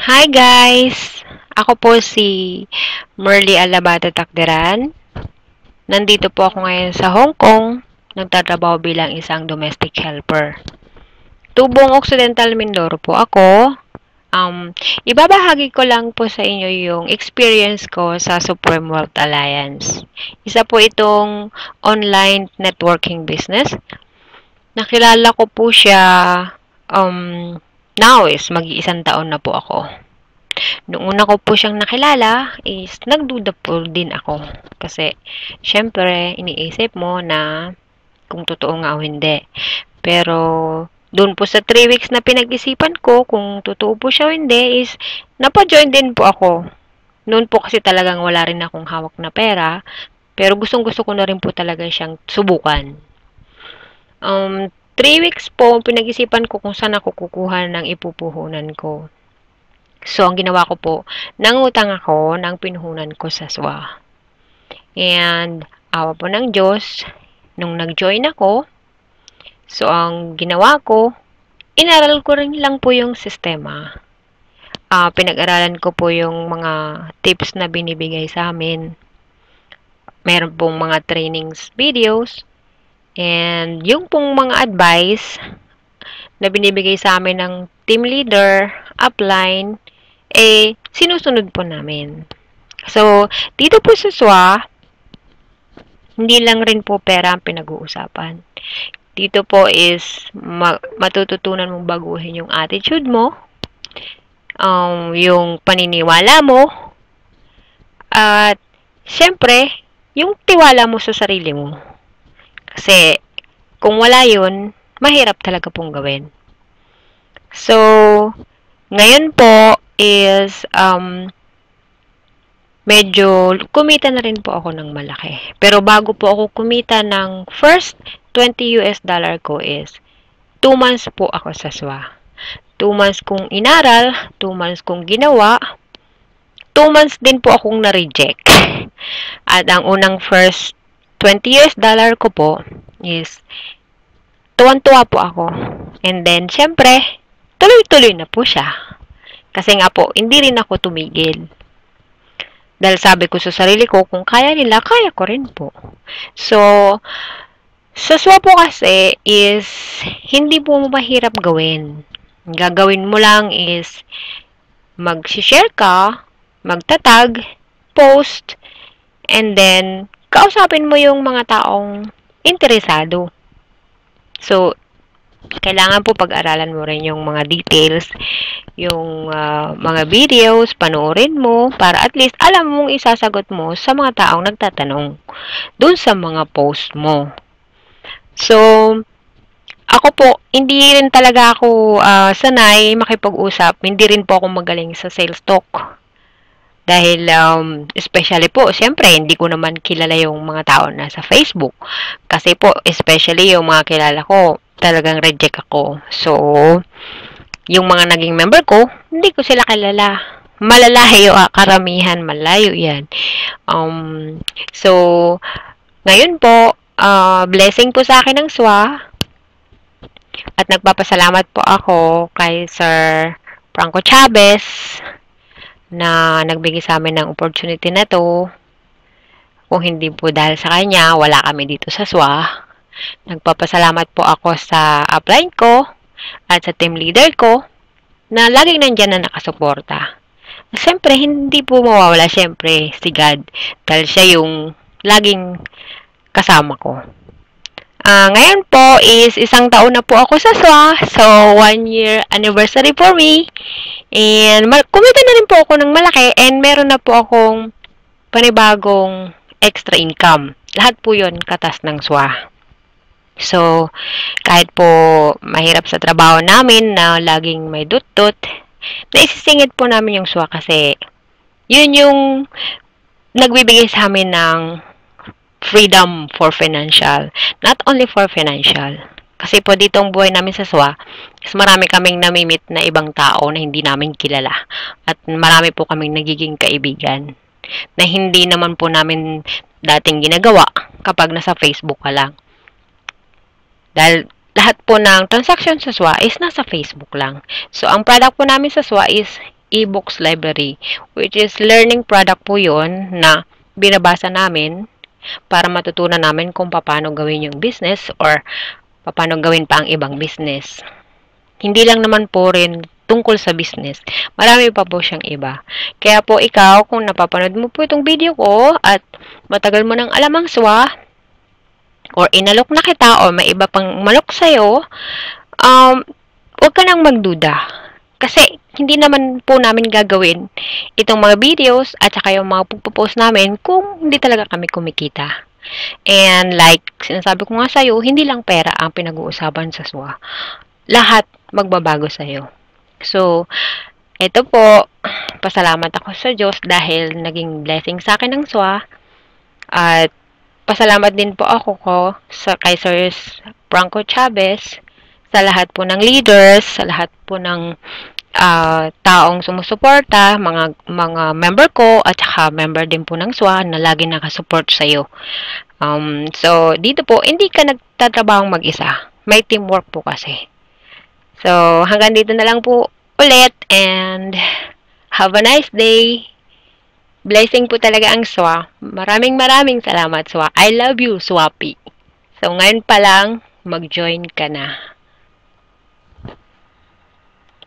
Hi guys! Ako po si Merly Alabata Takderan. Nandito po ako ngayon sa Hong Kong. Nagtatrabaho bilang isang domestic helper. Tubong Occidental Mindoro po ako. Ibabahagi ko lang po sa inyo yung experience ko sa Supreme Wealth Alliance. Isa po itong online networking business. Nakilala ko po siya now is mag-iisang taon na po ako. Nung una ko po siyang nakilala is nagduda po din ako. Kasi, syempre, iniisip mo na kung totoo nga o hindi. Pero, doon po sa 3 weeks na pinag-isipan ko kung totoo po siya o hindi is napa-join din po ako. Noon po kasi talagang wala rin akong hawak na pera. Pero gustong gusto ko na rin po talaga siyang subukan. 3 weeks po, pinag-isipan ko kung saan ako kukuha ng ipupuhunan ko. So, ang ginawa ko po, nangutang ako ng pinuhunan ko sa SWA. And, awa po ng Diyos, nung nag-join ako, so, ang ginawa ko, inaral ko rin lang po yung sistema. Pinag-aralan ko po yung mga tips na binibigay sa amin. Meron pong mga trainings videos. And, yung pong mga advice na binibigay sa amin ng team leader, upline, sinusunod po namin. So, dito po sa SWA, hindi lang rin po pera ang pinag-uusapan. Dito po is matututunan mong baguhin yung attitude mo, yung paniniwala mo, at syempre, yung tiwala mo sa sarili mo. Kasi, kung wala yun, mahirap talaga pong gawin. So, ngayon po is, medyo kumita na rin po ako ng malaki. Pero bago po ako kumita ng first $20 ko is 2 months po ako sa SWA. 2 months kong inaral, 2 months kong ginawa, 2 months din po akong na-reject. At ang unang first $20 ko po is tuwan-tuwa po ako. And then, syempre, tuloy-tuloy na po siya. Kasi nga po, hindi rin ako tumigil. Dahil sabi ko sa sarili ko, kung kaya nila, kaya ko rin po. So, sa SWA po kasi is, hindi po mahirap gawin. Gagawin mo lang is, mag-share ka, magtatag, post, and then, kausapin mo yung mga taong interesado. So, kailangan po pag-aralan mo rin yung mga details, yung mga videos, panoorin mo, para at least alam mong isasagot mo sa mga taong nagtatanong dun sa mga post mo. So, ako po, hindi rin talaga ako sanay makipag-usap. Hindi rin po ako magaling sa sales talk. Dahil, especially po, siyempre, hindi ko naman kilala yung mga tao na sa Facebook. Kasi po, especially yung mga kilala ko, talagang reject ako. So, yung mga naging member ko, hindi ko sila kilala. Malalayo, karamihan, malayo yan. So, ngayon po, blessing po sa akin ng SWA. At nagpapasalamat po ako kay Sir Franco Chavez na nagbigay sa amin ng opportunity na to. Kung hindi po dahil sa kanya, wala kami dito sa SWA. Nagpapasalamat po ako sa upline ko at sa team leader ko na laging nandyan na nakasuporta. Siyempre, hindi po mawawala siyempre si God dahil siya yung laging kasama ko. Ngayon po is 1 taon na po ako sa SWA. So, 1 year anniversary for me. And kumita na rin po ako ng malaki and meron na po akong panibagong extra income. Lahat po yun katas ng SWA. So, kahit po mahirap sa trabaho namin na laging may dut-dut, naisisingit po namin yung SWA kasi yun yung nagbibigay sa amin ng freedom for financial. Not only for financial. Kasi po dito ang buhay namin sa SWA, is marami kaming namimit na ibang tao na hindi namin kilala. At marami po kaming nagiging kaibigan na hindi naman po namin dating ginagawa kapag nasa Facebook ka lang. Dahil lahat po ng transaction sa SWA is nasa Facebook lang. So, ang product po namin sa SWA is ebooks library, which is learning product po yun na binabasa namin para matutunan namin kung paano gawin yung business or paano gawin pa ang ibang business. Hindi lang naman po rin tungkol sa business. Marami pa po siyang iba. Kaya po ikaw, kung napapanood mo po itong video ko at matagal mo nang alam ang SWA, or inalok na kita, or may iba pang malok sa'yo, huwag ka nang magduda. Kasi hindi naman po namin gagawin itong mga videos at saka yung mga pupopost namin kung hindi talaga kami kumikita. And like sinasabi ko nga sa'yo, hindi lang pera ang pinag-uusapan sa SWA. Lahat magbabago sa'yo. So, ito po, pasalamat ako sa Diyos dahil naging blessing sa akin ng SWA. At pasalamat din po ako kay Sir Franco Chavez, sa lahat po ng leaders, sa lahat po ng taong sumusuporta, mga member ko, at saka member din po ng SWA na lagi nakasupport sa iyo. So, dito po, hindi ka nagtatrabahong mag-isa. May teamwork po kasi. So, hanggang dito na lang po ulit and have a nice day. Blessing po talaga ang SWA. Maraming salamat, SWA. I love you, SWAPI. So, ngayon pa lang, mag-join ka na.